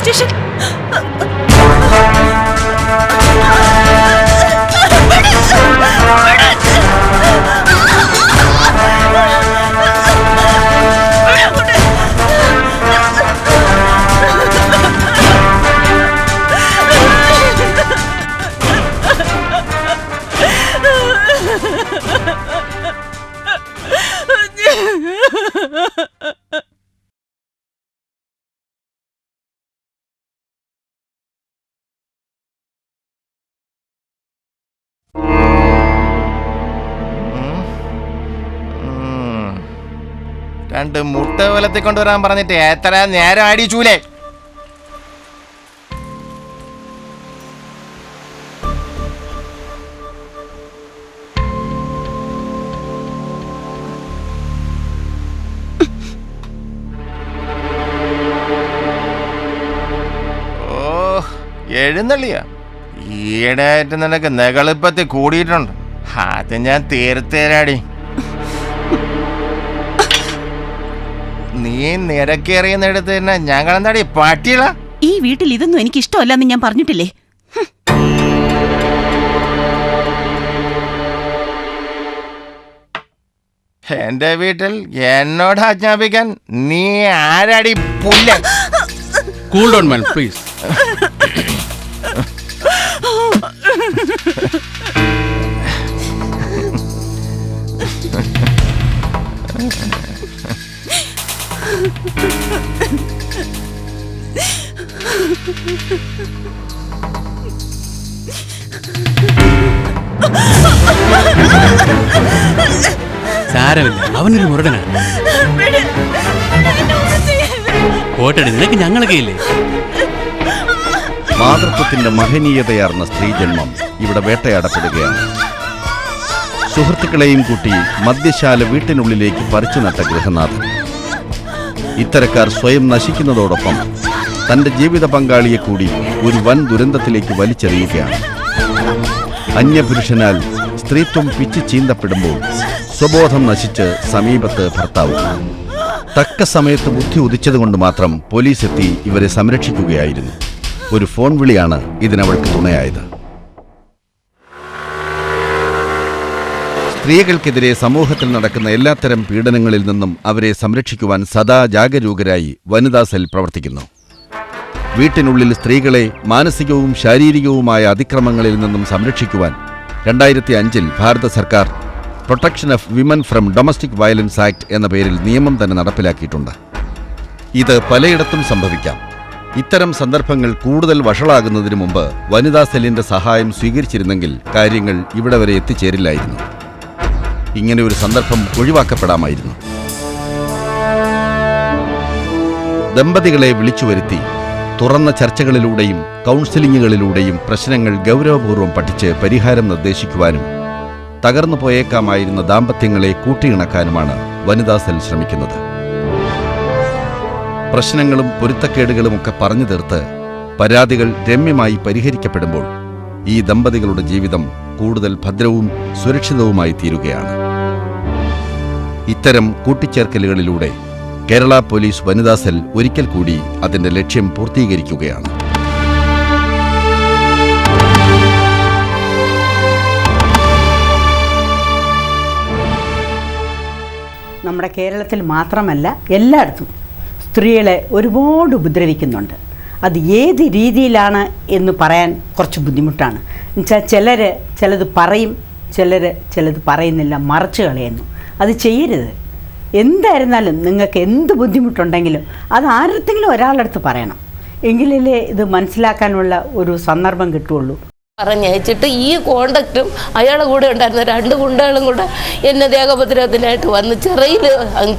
Station. രണ്ട് മുട്ട വലത്തി കൊണ്ടുവരാൻ പറഞ്ഞിട്ട് എത്ര നേരം അടിച്ചൂലേ? ഓ എഴുന്നള്ളിയ ഈയിടെയായിട്ട് നിനക്ക് നെകളിപ്പത്തി കൂടിയിട്ടുണ്ട്. അത് ഞാൻ തീർത്തേരാടി. നീ നിരക്കേറിയെന്നെടുത്ത് തന്നെ ഞങ്ങളെന്താടി പാട്ടിയള? ഈ വീട്ടിൽ ഇതൊന്നും എനിക്ക് ഇഷ്ടമല്ലെന്ന് ഞാൻ പറഞ്ഞിട്ടില്ലേ? എന്റെ വീട്ടിൽ എന്നോട് ആജ്ഞാപിക്കാൻ നീ ആരാടി പുല്ല? Cool down man please. സാരമില്ല, അവനൊരു മുരടനാണ്. കോട്ടടി, നിനക്ക് ഞങ്ങളൊക്കെ ഇല്ലേ? മാതൃത്വത്തിന്റെ മഹനീയതയാർന്ന സ്ത്രീജന്മം ഇവിടെ വേട്ടയാടപ്പെടുകയാണ്. സുഹൃത്തുക്കളെയും കൂട്ടി മദ്യശാല വീട്ടിനുള്ളിലേക്ക് പറിച്ചു നട്ട ഗൃഹനാഥൻ ഇത്തരക്കാർ സ്വയം നശിക്കുന്നതോടൊപ്പം തന്റെ ജീവിത പങ്കാളിയെ കൂടി ഒരു വൻ ദുരന്തത്തിലേക്ക് വലിച്ചെറിയുകയാണ്. അന്യപുരുഷനാൽ സ്ത്രീത്വം പിച്ചു ചീന്തപ്പെടുമ്പോൾ സ്വബോധം നശിച്ച് സമീപത്ത് ഭർത്താവ്. തക്ക സമയത്ത് ബുദ്ധി ഉദിച്ചതുകൊണ്ട് മാത്രം പോലീസ് എത്തി ഇവരെ സംരക്ഷിക്കുകയായിരുന്നു. ഒരു ഫോൺ വിളിയാണ് ഇതിനവൾക്ക് തുണയായത്. സ്ത്രീകൾക്കെതിരെ സമൂഹത്തിൽ നടക്കുന്ന എല്ലാത്തരം പീഡനങ്ങളിൽ നിന്നും അവരെ സംരക്ഷിക്കുവാൻ സദാ ജാഗരൂകരായി വനിതാ സെൽ പ്രവർത്തിക്കുന്നു. വീട്ടിനുള്ളിൽ സ്ത്രീകളെ മാനസികവും ശാരീരികവുമായ അതിക്രമങ്ങളിൽ നിന്നും സംരക്ഷിക്കുവാൻ 2005 ഭാരത സർക്കാർ protection of women from domestic violence act എന്ന പേരിൽ നിയമം തന്നെ നടപ്പിലാക്കിയിട്ടുണ്ട്. ഇത് പലയിടത്തും സംഭവിക്കാം. ഇത്തരം സന്ദർഭങ്ങൾ കൂടുതൽ വഷളാകുന്നതിന് മുമ്പ് വനിതാ സെല്ലിന്റെ സഹായം സ്വീകരിച്ചിരുന്നെങ്കിൽ കാര്യങ്ങൾ ഇവിടെ വരെ എത്തിച്ചേരില്ലായിരുന്നു. ഇങ്ങനെ ഒരു സന്ദർഭം ഒഴിവാക്കപ്പെടാമായിരുന്നു. ദമ്പതികളെ വിളിച്ചുവരുത്തി തുറന്ന ചർച്ചകളിലൂടെയും കൗൺസിലിങ്ങുകളിലൂടെയും പ്രശ്നങ്ങൾ ഗൗരവപൂർവ്വം പഠിച്ച് പരിഹാരം നിർദ്ദേശിക്കുവാനും തകർന്നു പോയേക്കാമായിരുന്ന ദാമ്പത്യങ്ങളെ കൂട്ടിയിണക്കാനുമാണ് വനിതാ സെൽ ശ്രമിക്കുന്നത്. പ്രശ്നങ്ങളും പൊരുത്തക്കേടുകളുമൊക്കെ പറഞ്ഞു തീർത്ത് പരാതികൾ രമ്യമായി പരിഹരിക്കപ്പെടുമ്പോൾ ഈ ദമ്പതികളുടെ ജീവിതം കൂടുതൽ ഭദ്രവും സുരക്ഷിതവുമായി തീരുകയാണ്. ഇത്തരം കൂട്ടിച്ചേർക്കലുകളിലൂടെ കേരള പോലീസ് വനിതാ സെൽ ഒരിക്കൽ കൂടി അതിന്റെ ലക്ഷ്യം പൂർത്തീകരിക്കുകയാണ്. നമ്മുടെ കേരളത്തിൽ മാത്രമല്ല എല്ലായിടത്തും സ്ത്രീകളെ ഒരുപാട് ഉപദ്രവിക്കുന്നുണ്ട്. അത് ഏത് രീതിയിലാണ് എന്ന് പറയാൻ കുറച്ച് ബുദ്ധിമുട്ടാണ്. എന്നുവെച്ചാൽ ചിലത് പറയും, ചിലത് പറയുന്നില്ല, മറച്ചു കളയുന്നു. അത് ചെയ്യരുത്. എന്തായിരുന്നാലും നിങ്ങൾക്ക് എന്ത് ബുദ്ധിമുട്ടുണ്ടെങ്കിലും അത് ആരെങ്കിലും ഒരാളടുത്ത് പറയണം. എങ്കിലല്ലേ ഇത് മനസ്സിലാക്കാനുള്ള ഒരു സന്ദർഭം കിട്ടുകയുള്ളൂ. പറഞ്ഞയച്ചിട്ട് ഈ കോണ്ടാക്റ്റും അയാളുടെ കൂടെ ഉണ്ടായിരുന്ന 2 ഗുണ്ടകളും കൂടെ എന്നെ ദേഹോപദ്രവത്തിനായിട്ട് വന്ന്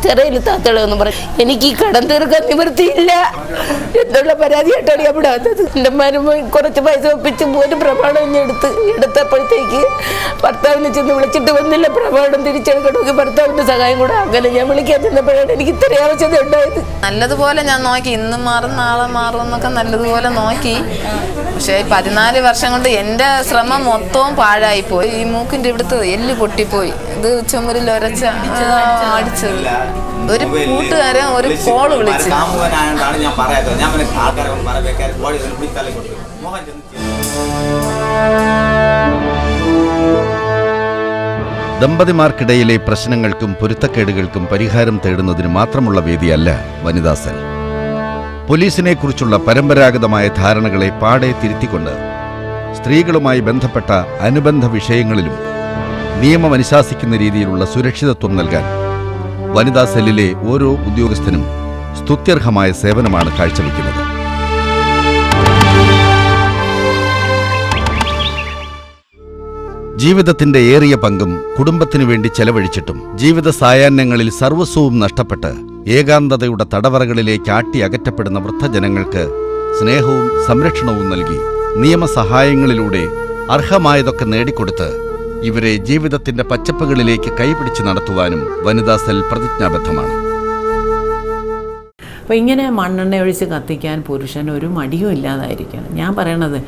ചെറയിൽ താത്തളെന്ന് പറയും. എനിക്ക് ഈ കടം തീർക്കാൻ നിവൃത്തിയില്ല എന്നുള്ള പരാതിയായിട്ടാണ് അവിടെ വന്നത്. എൻ്റെ മരുമോൻ കുറച്ച് പൈസ ഒപ്പിച്ച് ഒരു പ്രമാണം എടുത്തപ്പോഴത്തേക്ക് ഭർത്താവിനെ ചെന്ന് വിളിച്ചിട്ട് വന്നില്ല. പ്രമാണം തിരിച്ചെടുക്കണമെങ്കിൽ ഭർത്താവിൻ്റെ സഹായം കൂടെ അങ്ങനെ ഞാൻ വിളിക്കാൻ ചെന്നപ്പോഴാണ് എനിക്ക് ഇത്രയും ആവശ്യത ഉണ്ടായത്. നല്ലതുപോലെ ഞാൻ നോക്കി, ഇന്ന് മാറും നാളെ മാറും എന്നൊക്കെ നല്ലതുപോലെ നോക്കി. പക്ഷേ 14 വർഷം കൊണ്ട് എൻ്റെ ശ്രമം മൊത്തവും പാഴായിപ്പോയി. ഈ മൂക്കിൻ്റെ ഇവിടുത്തെ എല്ല് പൊട്ടിപ്പോയി. ഇത് ചുമരിൽ ഒരച്ച അടിച്ചത്. ഒരു കൂട്ടുകാരൻ ഒരു കോള് വിളിച്ചു. ദമ്പതിമാർക്കിടയിലെ പ്രശ്നങ്ങൾക്കും പൊരുത്തക്കേടുകൾക്കും പരിഹാരം തേടുന്നതിന് മാത്രമുള്ള വേദിയല്ല വനിതാ സെൽ. പോലീസിനെക്കുറിച്ചുള്ള പരമ്പരാഗതമായ ധാരണകളെ പാടെ തിരുത്തിക്കൊണ്ട് സ്ത്രീകളുമായി ബന്ധപ്പെട്ട അനുബന്ധ വിഷയങ്ങളിലും നിയമം അനുശാസിക്കുന്ന രീതിയിലുള്ള സുരക്ഷിതത്വം നൽകാൻ വനിതാ സെല്ലിലെ ഓരോ ഉദ്യോഗസ്ഥനും സ്തുത്യർഹമായ സേവനമാണ് കാഴ്ചവെക്കുന്നത്. ജീവിതത്തിന്റെ ഏറിയ പങ്കും കുടുംബത്തിനു വേണ്ടി ചെലവഴിച്ചിട്ടും ജീവിത സായാഹ്നങ്ങളിൽ സർവസ്വവും നഷ്ടപ്പെട്ട് ഏകാന്തതയുടെ തടവറകളിലേക്ക് ആട്ടി അകറ്റപ്പെടുന്ന വൃദ്ധജനങ്ങൾക്ക് സ്നേഹവും സംരക്ഷണവും നൽകി നിയമസഹായങ്ങളിലൂടെ അർഹമായതൊക്കെ നേടിക്കൊടുത്ത് ഇവരെ ജീവിതത്തിന്റെ പച്ചപ്പുകളിലേക്ക് കൈപിടിച്ച് നടത്തുവാനും വനിതാ സെൽ പ്രതിജ്ഞാബദ്ധമാണ്. അപ്പോൾ ഇങ്ങനെ മണ്ണെണ്ണ ഒഴിച്ച് കത്തിക്കാൻ പുരുഷന് ഒരു മടിയും ഇല്ലാതായിരിക്കണം. ഞാൻ പറയണത്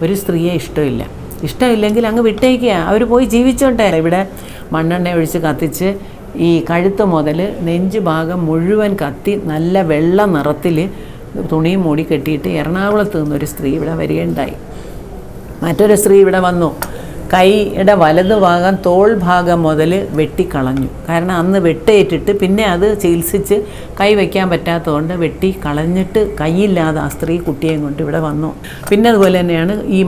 ഒരു സ്ത്രീയെ ഇഷ്ടമില്ലെങ്കിൽ അങ്ങ് വിട്ടേക്കുക, അവർ പോയി ജീവിച്ചോട്ടെ. ഇവിടെ മണ്ണെണ്ണ ഒഴിച്ച് കത്തിച്ച് ഈ കഴുത്ത് മുതൽ നെഞ്ച് ഭാഗം മുഴുവൻ കത്തി നല്ല വെള്ള നിറത്തിൽ തുണിയും മൂടി കെട്ടിയിട്ട് എറണാകുളത്ത് നിന്നൊരു സ്ത്രീ ഇവിടെ വരികയുണ്ടായി. മറ്റൊരു സ്ത്രീ ഇവിടെ വന്നു, കൈയുടെ വലതു ഭാഗം തോൾ ഭാഗം മുതൽ വെട്ടിക്കളഞ്ഞു. കാരണം അന്ന് വെട്ടേറ്റിട്ട് പിന്നെ അത് ചികിത്സിച്ച് കൈ വയ്ക്കാൻ പറ്റാത്തതുകൊണ്ട് വെട്ടി കളഞ്ഞിട്ട് കൈയില്ലാതെ ആ സ്ത്രീ കുട്ടിയെയും കൊണ്ട് ഇവിടെ വന്നു. പിന്നെ അതുപോലെ തന്നെയാണ് ഈ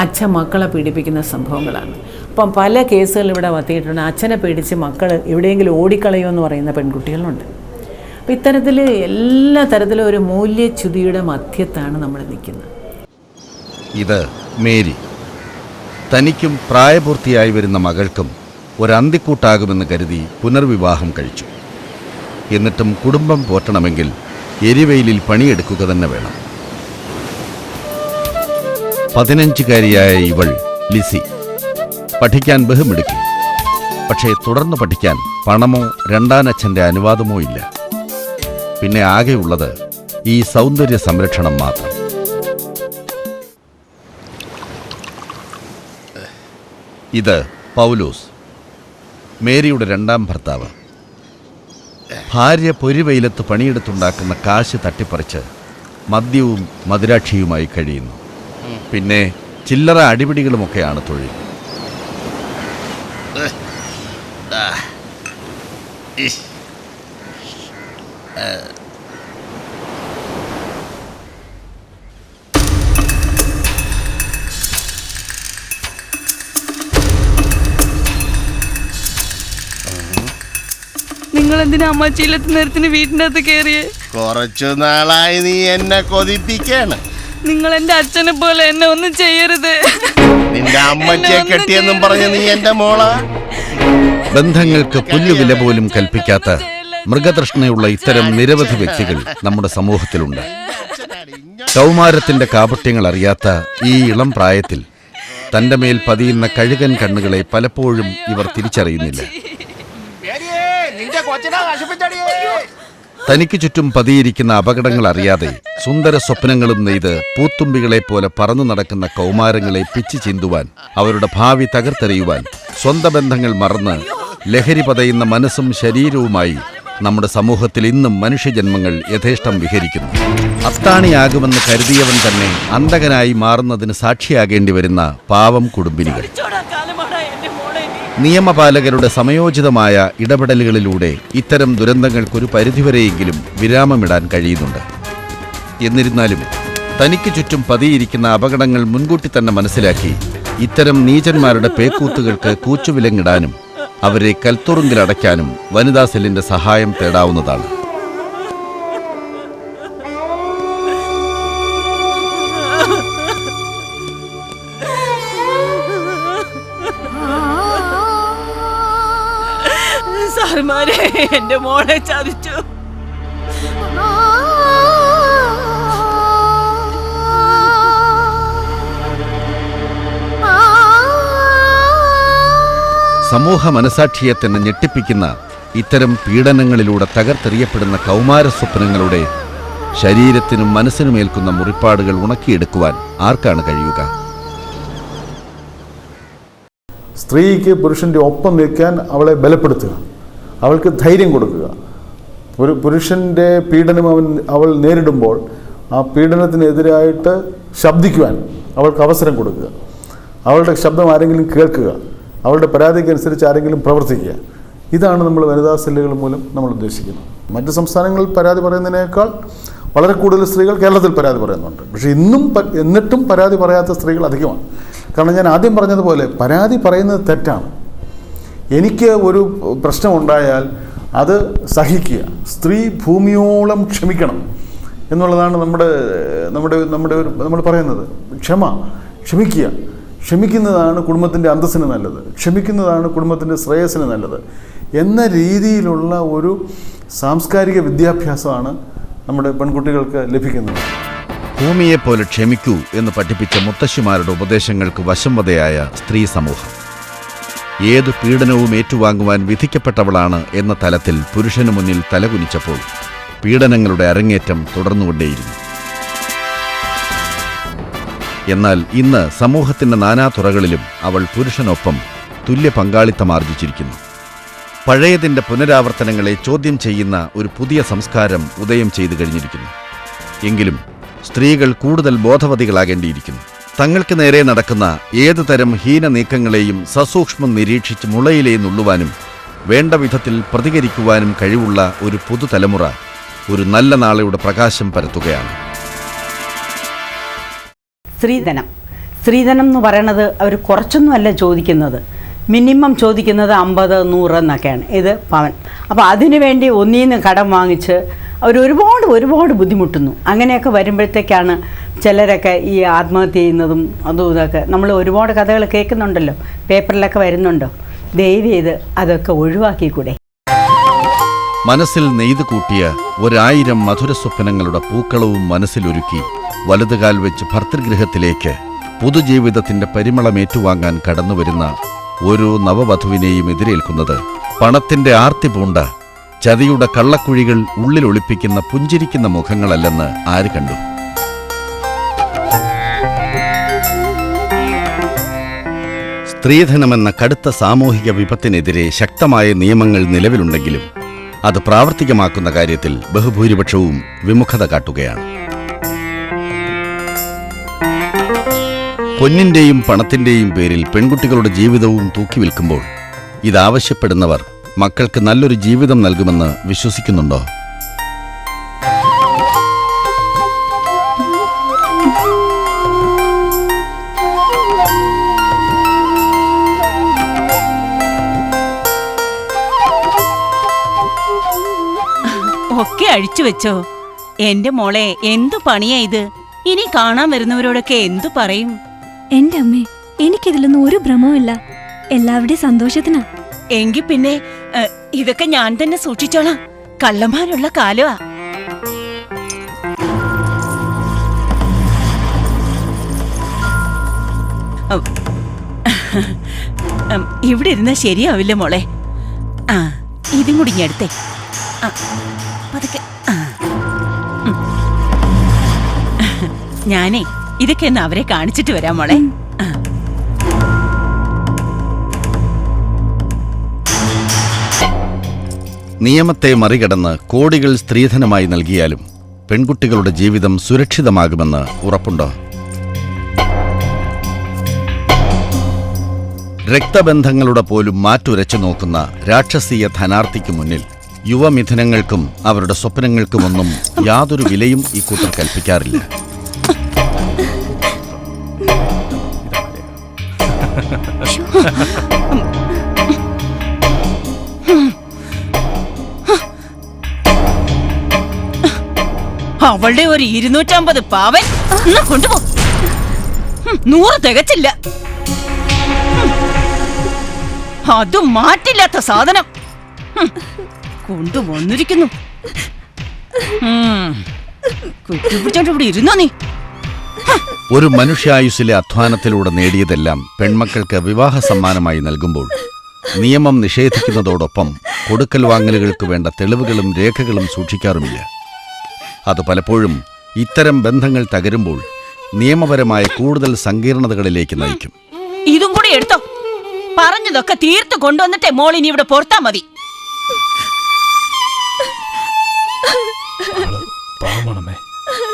അച്ഛൻ മക്കളെ പീഡിപ്പിക്കുന്ന സംഭവങ്ങളാണ്. അപ്പം പല കേസുകൾ ഇവിടെ വത്തിയിട്ടുണ്ട്. അച്ഛനെ പേടിച്ച് മക്കൾ എവിടെയെങ്കിലും ഓടിക്കളയുമെന്ന് പറയുന്ന പെൺകുട്ടികളുണ്ട്. അപ്പം ഇത്തരത്തിൽ എല്ലാ തരത്തിലും ഒരു മൂല്യച്യുതിയുടെ മധ്യത്താണ് നമ്മൾ നിൽക്കുന്നത്. ഇത് മേരി. തനിക്കും പ്രായപൂർത്തിയായി വരുന്ന മകൾക്കും ഒരന്തിക്കൂട്ടാകുമെന്ന് കരുതി പുനർവിവാഹം കഴിച്ചു. എന്നിട്ടും കുടുംബം പോറ്റണമെങ്കിൽ എരിവെയിലിൽ പണിയെടുക്കുക തന്നെ വേണം. 15-കാരിയായ ഇവൾ ലിസി പഠിക്കാൻ ബഹുമിടുക്കി. പക്ഷേ തുടർന്ന് പഠിക്കാൻ പണമോ രണ്ടാനച്ഛൻ്റെ അനുവാദമോ ഇല്ല. പിന്നെ ആകെയുള്ളത് ഈ സൗന്ദര്യ സംരക്ഷണം മാത്രം. ഇത് പൗലോസ്, മേരിയുടെ രണ്ടാം ഭർത്താവ്. ഭാര്യ പൊരിവെയിലത്ത് പണിയെടുത്തുണ്ടാക്കുന്ന കാശ് തട്ടിപ്പറിച്ച് മദ്യവും മദിരാക്ഷിയുമായി കഴിയുന്നു. പിന്നെ ചില്ലറ അടിപിടികളുമൊക്കെയാണ് തൊഴിൽ. നിങ്ങൾ എന്തിനാ അമ്മച്ചിയിലെത്തി നേരത്തിന് വീട്ടിൻ്റെ അകത്ത് കയറിയേ? കുറച്ചു നാളായി നീ എന്നെ കൊതിപ്പിക്കാണ്. നിങ്ങൾ എന്റെ അച്ഛനെ പോലെ എന്നെ ഒന്നും ചെയ്യരുത്. നിന്റെ അമ്മച്ചിയെ കെട്ടിയെന്നും പറഞ്ഞ നീ എന്റെ മോള. ബന്ധങ്ങൾക്ക് പുല്ലുവില പോലും കൽപ്പിക്കാത്ത മൃഗതൃഷ്ണയുള്ള ഇത്തരം നിരവധി വ്യക്തികൾ നമ്മുടെ സമൂഹത്തിലുണ്ട്. കൗമാരത്തിന്റെ കാപട്യങ്ങൾ അറിയാത്ത ഈ ഇളം പ്രായത്തിൽ തന്റെ മേൽ പതിയുന്ന കഴുകൻ കണ്ണുകളെ പലപ്പോഴും ഇവർ തിരിച്ചറിയുന്നില്ല. തനിക്ക് ചുറ്റും പതിയിരിക്കുന്ന അപകടങ്ങൾ അറിയാതെ സുന്ദര സ്വപ്നങ്ങളും നെയ്ത് പൂത്തുമ്പികളെ പോലെ പറന്നു നടക്കുന്ന കൗമാരങ്ങളെ പിച്ചു ചിന്തുവാൻ, അവരുടെ ഭാവി തകർത്തെറിയുവാൻ സ്വന്തം ബന്ധങ്ങൾ മറന്ന് ലഹരി പതയുന്ന മനസ്സും ശരീരവുമായി നമ്മുടെ സമൂഹത്തിൽ ഇന്നും മനുഷ്യജന്മങ്ങൾ യഥേഷ്ടം വിഹരിക്കുന്നു. അത്താണിയാകുമെന്ന് കരുതിയവൻ തന്നെ അന്തകനായി മാറുന്നതിന് സാക്ഷിയാകേണ്ടി വരുന്ന പാവം കുടുംബിനികൾ. നിയമപാലകരുടെ സമയോചിതമായ ഇടപെടലുകളിലൂടെ ഇത്തരം ദുരന്തങ്ങൾക്കൊരു പരിധിവരെയെങ്കിലും വിരാമമിടാൻ കഴിയുന്നുണ്ട്. എന്നിരുന്നാലും തനിക്ക് ചുറ്റും പതിയിരിക്കുന്ന അപകടങ്ങൾ മുൻകൂട്ടി തന്നെ മനസ്സിലാക്കി ഇത്തരം നീചന്മാരുടെ പേക്കൂത്തുകൾക്ക് കൂച്ചുവിലങ്ങിടാനും അവരെ കൽത്തുറുങ്കിലടയ്ക്കാനും വനിതാ സെല്ലിന്റെ സഹായം തേടാവുന്നതാണ്. സാർമാരെ, എന്റെ മോളെ ചതിച്ചു. സമൂഹ മനസാക്ഷിയെ തന്നെ ഞെട്ടിപ്പിക്കുന്ന ഇത്തരം പീഡനങ്ങളിലൂടെ തകർത്തെറിയപ്പെടുന്ന കൗമാര സ്വപ്നങ്ങളുടെ ശരീരത്തിനും മനസ്സിനുമേൽക്കുന്ന മുറിപ്പാടുകൾ ഉണക്കിയെടുക്കുവാൻ ആർക്കാണ് കഴിയുക? സ്ത്രീക്ക് പുരുഷൻ്റെ ഒപ്പം നിൽക്കാൻ അവളെ ബലപ്പെടുത്തുക, അവൾക്ക് ധൈര്യം കൊടുക്കുക. പുരുഷൻ്റെ പീഡനം അവൾ നേരിടുമ്പോൾ ആ പീഡനത്തിനെതിരായിട്ട് ശബ്ദിക്കുവാൻ അവൾക്ക് അവസരം കൊടുക്കുക. അവളുടെ ശബ്ദം ആരെങ്കിലും കേൾക്കുക, അവളുടെ പരാതിക്കനുസരിച്ച് ആരെങ്കിലും പ്രവർത്തിക്കുക. ഇതാണ് നമ്മൾ വനിതാ സെല്ലുകൾ മൂലം നമ്മൾ ഉദ്ദേശിക്കുന്നത്. മറ്റ് സംസ്ഥാനങ്ങളിൽ പരാതി പറയുന്നതിനേക്കാൾ വളരെ കൂടുതൽ സ്ത്രീകൾ കേരളത്തിൽ പരാതി പറയുന്നുണ്ട്. പക്ഷേ എന്നിട്ടും പരാതി പറയാത്ത സ്ത്രീകൾ അധികമാണ്. കാരണം ഞാൻ ആദ്യം പറഞ്ഞതുപോലെ പരാതി പറയുന്നത് തെറ്റാണ്. എനിക്ക് ഒരു പ്രശ്നമുണ്ടായാൽ അത് സഹിക്കുക, സ്ത്രീ ഭൂമിയോളം ക്ഷമിക്കണം എന്നുള്ളതാണ് നമ്മൾ പറയുന്നത്. ക്ഷമിക്കുക. ക്ഷമിക്കുന്നതാണ് കുടുംബത്തിൻ്റെ അന്തസ്സിന് നല്ലത്, ക്ഷമിക്കുന്നതാണ് കുടുംബത്തിൻ്റെ ശ്രേയസ്സിന് നല്ലത് എന്ന രീതിയിലുള്ള ഒരു സാംസ്കാരിക വിദ്യാഭ്യാസമാണ് നമ്മുടെ പെൺകുട്ടികൾക്ക് ലഭിക്കുന്നത്. ഭൂമിയെപ്പോലെ ക്ഷമിക്കൂ എന്ന് പഠിപ്പിച്ച മുത്തശ്ശിമാരുടെ ഉപദേശങ്ങൾക്ക് വശംവദയായ സ്ത്രീ സമൂഹം ഏതു പീഡനവും ഏറ്റുവാങ്ങുവാൻ വിധിക്കപ്പെട്ടവളാണ് എന്ന തലത്തിൽ പുരുഷനു മുന്നിൽ തലകുനിച്ചപ്പോൾ പീഡനങ്ങളുടെ അരങ്ങേറ്റം തുടർന്നുകൊണ്ടേയിരുന്നു. എന്നാൽ ഇന്ന് സമൂഹത്തിന്റെ നാനാതുറകളിലും അവൾ പുരുഷനൊപ്പം തുല്യ പങ്കാളിത്തമാർജിച്ചിരിക്കുന്നു. പഴയതിൻ്റെ പുനരാവർത്തനങ്ങളെ ചോദ്യം ചെയ്യുന്ന ഒരു പുതിയ സംസ്കാരം ഉദയം ചെയ്തു കഴിഞ്ഞിരിക്കുന്നു. എങ്കിലും സ്ത്രീകൾ കൂടുതൽ ബോധവതികളാകേണ്ടിയിരിക്കുന്നു. തങ്ങൾക്ക് നേരെ നടക്കുന്ന ഏതു തരം ഹീന നീക്കങ്ങളെയും സസൂക്ഷ്മം നിരീക്ഷിച്ച് മുളയിലേ നുള്ളുവാനും വേണ്ട വിധത്തിൽ പ്രതികരിക്കുവാനും കഴിവുള്ള ഒരു പുതുതലമുറ ഒരു നല്ല നാളെയുടെ പ്രകാശം പരത്തുകയാണ്. സ്ത്രീധനം എന്ന് പറയണത് അവർ കുറച്ചൊന്നുമല്ല ചോദിക്കുന്നത്. മിനിമം ചോദിക്കുന്നത് 50, 100 എന്നൊക്കെയാണ്. ഇത് പവൻ. അപ്പോൾ അതിനുവേണ്ടി ഒന്നീന്ന് കടം വാങ്ങിച്ച് അവർ ഒരുപാട് ബുദ്ധിമുട്ടുന്നു. അങ്ങനെയൊക്കെ വരുമ്പോഴത്തേക്കാണ് ചിലരൊക്കെ ഈ ആത്മഹത്യ ചെയ്യുന്നതും അതും ഇതൊക്കെ നമ്മൾ ഒരുപാട് കഥകൾ കേൾക്കുന്നുണ്ടല്ലോ, പേപ്പറിലൊക്കെ വരുന്നുണ്ടോ. ദയവ് ചെയ്ത് അതൊക്കെ ഒഴിവാക്കിക്കൂടെ? മനസ്സിൽ നെയ്തു കൂട്ടിയ 1000 മധുരസ്വപ്നങ്ങളുടെ പൂക്കളവും മനസ്സിലൊരുക്കി വലതുകാൽ വെച്ച് ഭർതൃഗൃഹത്തിലേക്ക് പുതുജീവിതത്തിന്റെ പരിമളമേറ്റുവാങ്ങാൻ കടന്നുവരുന്ന ഓരോ നവവധുവിനെയും എതിരേൽക്കുന്നത് പണത്തിന്റെ ആർത്തി പൂണ്ട ചതിയുടെ കള്ളക്കുഴികൾ ഉള്ളിലൊളിപ്പിക്കുന്ന പുഞ്ചിരിക്കുന്ന മുഖങ്ങളല്ലെന്ന് ആര് കണ്ടു? സ്ത്രീധനമെന്ന കടുത്ത സാമൂഹിക വിപത്തിനെതിരെ ശക്തമായ നിയമങ്ങൾ നിലവിലുണ്ടെങ്കിലും അത് പ്രാവർത്തികമാക്കുന്ന കാര്യത്തിൽ ബഹുഭൂരിപക്ഷവും വിമുഖത കാട്ടുകയാണ്. പൊന്നിന്റെയും പണത്തിന്റെയും പേരിൽ പെൺകുട്ടികളുടെ ജീവിതവും തൂക്കിവിൽക്കുമ്പോൾ ഇതാവശ്യപ്പെടുന്നവർ മക്കൾക്ക് നല്ലൊരു ജീവിതം നൽകുമെന്ന് വിശ്വസിക്കുന്നുണ്ടോ? ഒക്കെ അഴിച്ചു വെച്ചോ. എന്റെ മോളെ, എന്തു പണിയാ ഇത്? ഇനി കാണാൻ വരുന്നവരോടൊക്കെ എന്തു പറയും? എന്റെ അമ്മേ, എനിക്കിതിലൊന്നും ഒരു ഭ്രമവുമില്ല. എല്ലാവരുടെയും സന്തോഷത്തിനാ. എങ്കിൽ പിന്നെ ഇതൊക്കെ ഞാൻ തന്നെ സൂക്ഷിച്ചോളാം. കള്ളന്മാരുള്ള കാലമാ. ഇവിടെ ഇരുന്ന ശരിയാവില്ല മോളെ. ഇതും കൂടി ഞാൻ എടുത്തേ. പതുക്കെ. ഞാനേ ഇതൊക്കെ ഒന്ന് അവരെ കാണിച്ചിട്ട് വരാം മോളെ. നിയമത്തെ മറികടന്ന് കോടികൾ സ്ത്രീധനമായി നൽകിയാലും പെൺകുട്ടികളുടെ ജീവിതം സുരക്ഷിതമാകുമെന്ന് ഉറപ്പുണ്ടോ? രക്തബന്ധങ്ങളുടെ പോലും മാറ്റുരച്ചു നോക്കുന്ന രാക്ഷസീയ ധനാർത്ഥിക്ക് മുന്നിൽ യുവമിഥുനങ്ങൾക്കും അവരുടെ സ്വപ്നങ്ങൾക്കുമൊന്നും യാതൊരു വിലയും ഇക്കൂട്ടർ കൽപ്പിക്കാറില്ല. അവളുടെ ഒരു 250 പാവൻ കൊണ്ടുപോ. 100 തികച്ചില്ല. അതും മാറ്റില്ലാത്ത സാധനം കൊണ്ടുവന്നിരിക്കുന്നു. കുട്ടിപ്പിടിച്ചോണ്ട് ഇവിടെ ഇരുന്നോ നീ? ഒരു മനുഷ്യായുസ്സിലെ അധ്വാനത്തിലൂടെ നേടിയതെല്ലാം പെൺമക്കൾക്ക് വിവാഹ സമ്മാനമായി നൽകുമ്പോൾ നിയമം നിഷേധിക്കുന്നതോടൊപ്പം കൊടുക്കൽ വാങ്ങലുകൾക്ക് വേണ്ട തെളിവുകളും രേഖകളും സൂക്ഷിക്കാറുമില്ല. അത് പലപ്പോഴും ഇത്തരം ബന്ധങ്ങൾ തകരുമ്പോൾ നിയമപരമായ കൂടുതൽ സങ്കീർണതകളിലേക്ക് നയിക്കും. ഇതും കൂടി എടുത്തോ. പറഞ്ഞതൊക്കെ തീർത്തു കൊണ്ടുവന്നിട്ടേ മോളിനി ഇവിടെ പുറത്താ മതി.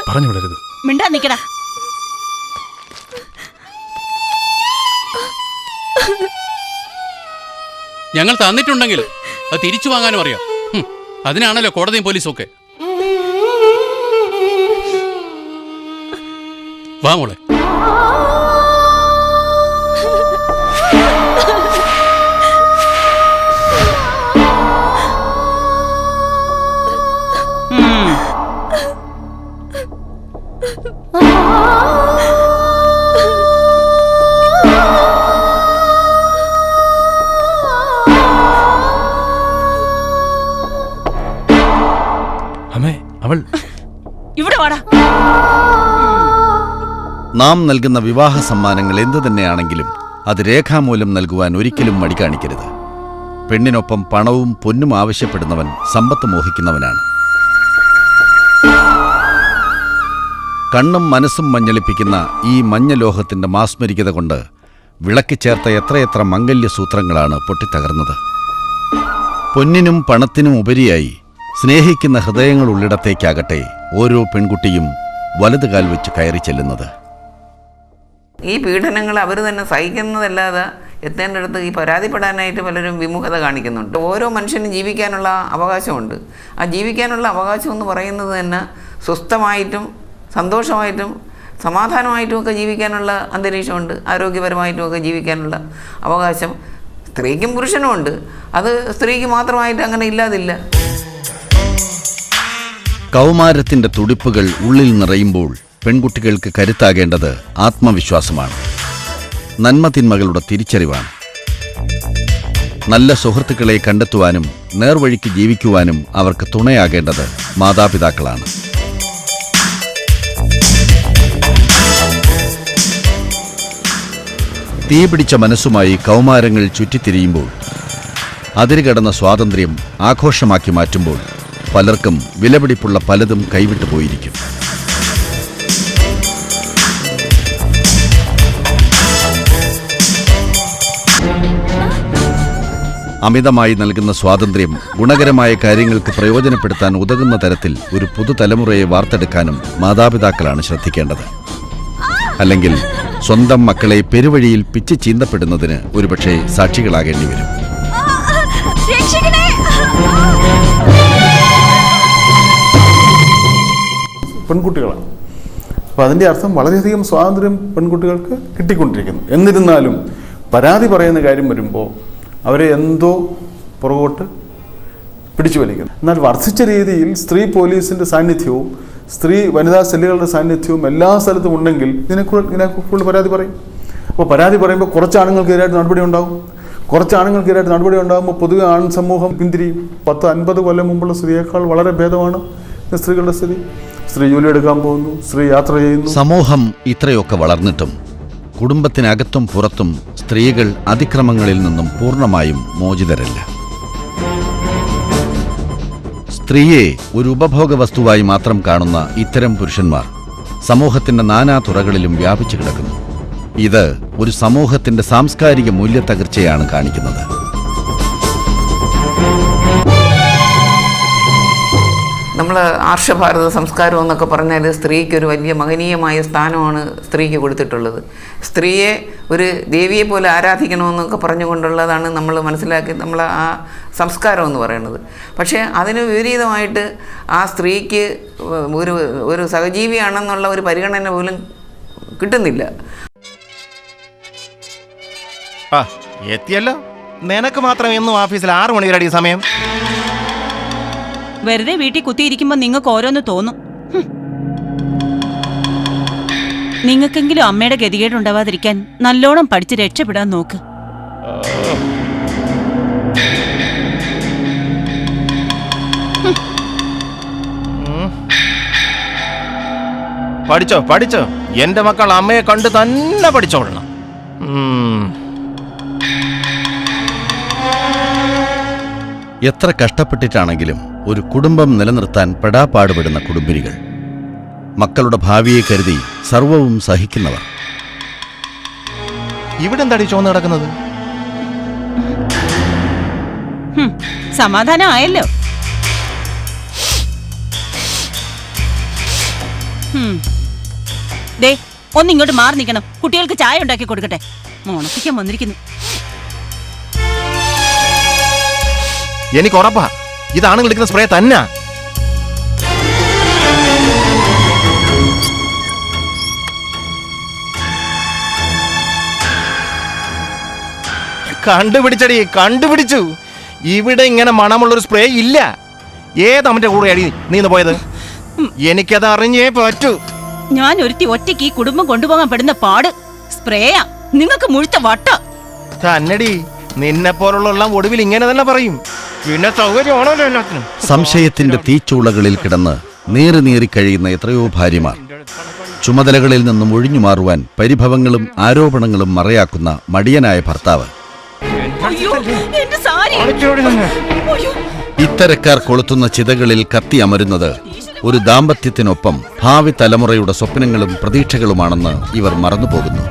പറഞ്ഞു വിടരുത്. മിണ്ടാ നിക്കടാ. ഞങ്ങൾ തന്നിട്ടുണ്ടെങ്കിൽ അത് തിരിച്ചു വാങ്ങാനും അറിയാം. അതിനാണല്ലോ കോടതിയും പോലീസും ഒക്കെ. വാ മോളെ. അവൾ ഇവിടെ വാടാ. നാം നൽകുന്ന വിവാഹ സമ്മാനങ്ങൾ എന്തു തന്നെയാണെങ്കിലും അത് രേഖാമൂലം നൽകുവാൻ ഒരിക്കലും മടി കാണിക്കരുത്. പെണ്ണിനൊപ്പം പണവും പൊന്നും ആവശ്യപ്പെടുന്നവൻ സമ്പത്ത് മോഹിക്കുന്നവനാണ്. കണ്ണും മനസ്സും മഞ്ഞളിപ്പിക്കുന്ന ഈ മഞ്ഞലോഹത്തിന്റെ മാസ്മരികത കൊണ്ട് വിളക്കി ചേർത്ത എത്രയെത്ര മംഗല്യസൂത്രങ്ങളാണ് പൊട്ടിത്തകർന്നത്. പൊന്നിനും പണത്തിനും ഉപരിയായി സ്നേഹിക്കുന്ന ഹൃദയങ്ങളുള്ളിടത്തേക്കാകട്ടെ ഓരോ പെൺകുട്ടിയും വലതുകാൽ വെച്ച് കയറി ചെല്ലുന്നത്. ഈ പീഡനങ്ങൾ അവർ തന്നെ സഹിക്കുന്നതല്ലാതെ എത്തേണ്ടടുത്ത് ഈ പരാതിപ്പെടാനായിട്ട് പലരും വിമുഖത കാണിക്കുന്നുണ്ട്. ഓരോ മനുഷ്യനും ജീവിക്കാനുള്ള അവകാശമുണ്ട്. ആ ജീവിക്കാനുള്ള അവകാശം എന്ന് പറയുന്നത് തന്നെ സ്വസ്ഥമായിട്ടും സന്തോഷമായിട്ടും സമാധാനമായിട്ടുമൊക്കെ ജീവിക്കാനുള്ള അന്തരീക്ഷമുണ്ട്. ആരോഗ്യപരമായിട്ടുമൊക്കെ ജീവിക്കാനുള്ള അവകാശം സ്ത്രീക്കും പുരുഷനും ഉണ്ട്. അത് സ്ത്രീക്ക് മാത്രമായിട്ട് അങ്ങനെ ഇല്ലാതില്ല. കൗമാരത്തിന്റെ തുടിപ്പുകൾ ഉള്ളിൽ നിറയുമ്പോൾ പെൺകുട്ടികൾക്ക് കരുത്താകേണ്ടത് ആത്മവിശ്വാസമാണ്, നന്മതിന്മകളുടെ തിരിച്ചറിവാണ്. നല്ല സുഹൃത്തുക്കളെ കണ്ടെത്തുവാനും നേർവഴിക്ക് ജീവിക്കുവാനും അവർക്ക് തുണയാകേണ്ടത് മാതാപിതാക്കളാണ്. തീപിടിച്ച മനസ്സുമായി കൗമാരങ്ങൾ ചുറ്റിത്തിരിയുമ്പോൾ അതിരുകടന്ന സ്വാതന്ത്ര്യം ആഘോഷമാക്കി മാറ്റുമ്പോൾ പലർക്കും വിലപിടിപ്പുള്ള പലതും കൈവിട്ടു പോയിരിക്കും. അമിതമായി നൽകുന്ന സ്വാതന്ത്ര്യം ഗുണകരമായ കാര്യങ്ങൾക്ക് പ്രയോജനപ്പെടുത്താൻ ഉതകുന്ന തരത്തിൽ ഒരു പുതുതലമുറയെ വാർത്തെടുക്കാനും മാതാപിതാക്കളാണ് ശ്രദ്ധിക്കേണ്ടത്. അല്ലെങ്കിൽ സ്വന്തം മക്കളെ പെരുവഴിയിൽ പിച്ച് ചീന്തപ്പെടുന്നതിന് ഒരുപക്ഷെ സാക്ഷികളാകേണ്ടി വരും. പെൺകുട്ടികളാണ്. അപ്പോൾ അതിൻ്റെ അർത്ഥം വളരെയധികം സ്വാതന്ത്ര്യം പെൺകുട്ടികൾക്ക് കിട്ടിക്കൊണ്ടിരിക്കുന്നു. എന്നിരുന്നാലും പരാതി പറയുന്ന കാര്യം വരുമ്പോൾ അവരെ എന്തോ പുറകോട്ട് പിടിച്ചു വലിക്കുന്നു. എന്നാൽ വർദ്ധിച്ച രീതിയിൽ സ്ത്രീ പോലീസിൻ്റെ സാന്നിധ്യവും സ്ത്രീ വനിതാ സെല്ലുകളുടെ സാന്നിധ്യവും എല്ലാ സ്ഥലത്തും ഉണ്ടെങ്കിൽ ഇതിനെക്കുറിച്ച് പരാതി പറയും. അപ്പോൾ പരാതി പറയുമ്പോൾ കുറച്ച് ആണുങ്ങൾക്കെതിരായിട്ട് നടപടി ഉണ്ടാകും. കുറച്ച് ആണുങ്ങൾക്കെതിരായിട്ട് നടപടി ഉണ്ടാകുമ്പോൾ പൊതുവെ ആൺ സമൂഹം പിന്തിരിയും. 10-50 കൊല്ലം മുമ്പുള്ള സ്ത്രീയേക്കാൾ വളരെ ഭേദമാണ് സ്ത്രീകളുടെ സ്ഥിതി. സ്ത്രീ ജോലി എടുക്കാൻ പോകുന്നു, സ്ത്രീ യാത്ര ചെയ്യുന്നു. സമൂഹം ഇത്രയൊക്കെ വളർന്നിട്ടും കുടുംബത്തിനകത്തും പുറത്തും സ്ത്രീകൾ അതിക്രമങ്ങളിൽ നിന്നും പൂർണ്ണമായും മോചിതരല്ല. സ്ത്രീയെ ഒരു ഉപഭോഗ വസ്തുവായി മാത്രം കാണുന്ന ഇത്തരം പുരുഷന്മാർ സമൂഹത്തിന്റെ നാനാ തുറകളിലും വ്യാപിച്ചു കിടക്കുന്നു. ഇത് ഒരു സമൂഹത്തിന്റെ സാംസ്കാരിക മൂല്യത്തകർച്ചയാണ് കാണിക്കുന്നത്. നമ്മൾ ആർഷഭാരത സംസ്കാരം എന്നൊക്കെ പറഞ്ഞാൽ സ്ത്രീക്കൊരു വലിയ മഹനീയമായ സ്ഥാനമാണ് സ്ത്രീക്ക് കൊടുത്തിട്ടുള്ളത്. സ്ത്രീയെ ഒരു ദേവിയെ പോലെ ആരാധിക്കണമെന്നൊക്കെ പറഞ്ഞുകൊണ്ടുള്ളതാണ് നമ്മൾ മനസ്സിലാക്കി നമ്മൾ ആ സംസ്കാരം എന്ന് പറയുന്നത്. പക്ഷേ അതിന് വിപരീതമായിട്ട് ആ സ്ത്രീക്ക് ഒരു സഹജീവിയാണെന്നുള്ള ഒരു പരിഗണന പോലും കിട്ടുന്നില്ല. എത്തിയല്ലോ. നിനക്ക് മാത്രം എന്നും ഓഫീസിൽ 6 മണി വരെ സമയം. വെറുതെ വീട്ടിൽ കുത്തിയിരിക്കുമ്പോ നിങ്ങൾക്ക് ഓരോന്ന് തോന്നും. നിങ്ങൾക്കെങ്കിലും അമ്മയുടെ ഗതികേടുണ്ടാവാതിരിക്കാൻ നല്ലോണം പഠിച്ച് രക്ഷപ്പെടാൻ നോക്ക്. പഠിച്ചോ പഠിച്ചോ. എന്റെ മക്കൾ അമ്മയെ കണ്ട് തന്നെ പഠിച്ചോളണം. എത്ര കഷ്ടപ്പെട്ടിട്ടാണെങ്കിലും ഒരു കുടുംബം നിലനിർത്താൻ പെടാപ്പാടുപെടുന്ന കുടുംബിനികൾ. മക്കളുടെ ഭാവിയെ കരുതി സർവവും സഹിക്കുന്നവർ. ഇവിടെ എന്താടി ചോന്ന് കിടക്കുന്നത്? സമാധാനം ആയല്ലോ. ദേ ഒന്നിങ്ങോട്ട് മാറി നിൽക്കണം. കുട്ടികൾക്ക് ചായ ഉണ്ടാക്കി കൊടുക്കട്ടെ. മോണപ്പിക്കാൻ വന്നിരിക്കുന്നു. എനിക്ക് ഉറപ്പാ ഇതാണ് വിളിക്കുന്ന സ്പ്രേ തന്നെ. കണ്ടുപിടിച്ചടി, കണ്ടുപിടിച്ചു. ഇവിടെ ഇങ്ങനെ മണമുള്ളൊരു സ്പ്രേ ഇല്ല. ഏതമ്മന്റെ കൂടെ അടി നീ ഇന്ന് പോയത്? എനിക്കത് അറിഞ്ഞേ പറ്റൂ. ഞാൻ ഒരുത്തി ഒറ്റയ്ക്ക് ഈ കുടുംബം കൊണ്ടുപോകാൻ പെടുന്ന പാട്. സ്പ്രേയാ നിങ്ങൾക്ക് മുഴുത്ത വട്ട. തന്നടി, നിന്നെ പോലുള്ള ഒടുവിൽ ഇങ്ങനെ തന്നെ പറയും. പിന്നെ സൗകര്യമാണല്ലോ എല്ലാത്തിനും. സംശയത്തിന്റെ തീച്ചൂളകളിൽ കിടന്ന് നീറി കഴിയുന്ന എത്രയോ ഭാര്യമാർ. ചുമതലകളിൽ നിന്നും ഒഴിഞ്ഞു മാറുവാൻ പരിഭവങ്ങളും ആരോപണങ്ങളും മറയാക്കുന്ന മടിയനായ ഭർത്താവ്. ഇത്തരക്കാർ കൊളുത്തുന്ന ചിതകളിൽ കത്തി അമരുന്നത് ഒരു ദാമ്പത്യത്തിനൊപ്പം ഭാവി തലമുറയുടെ സ്വപ്നങ്ങളും പ്രതീക്ഷകളുമാണെന്ന് ഇവർ മറന്നുപോകുന്നു.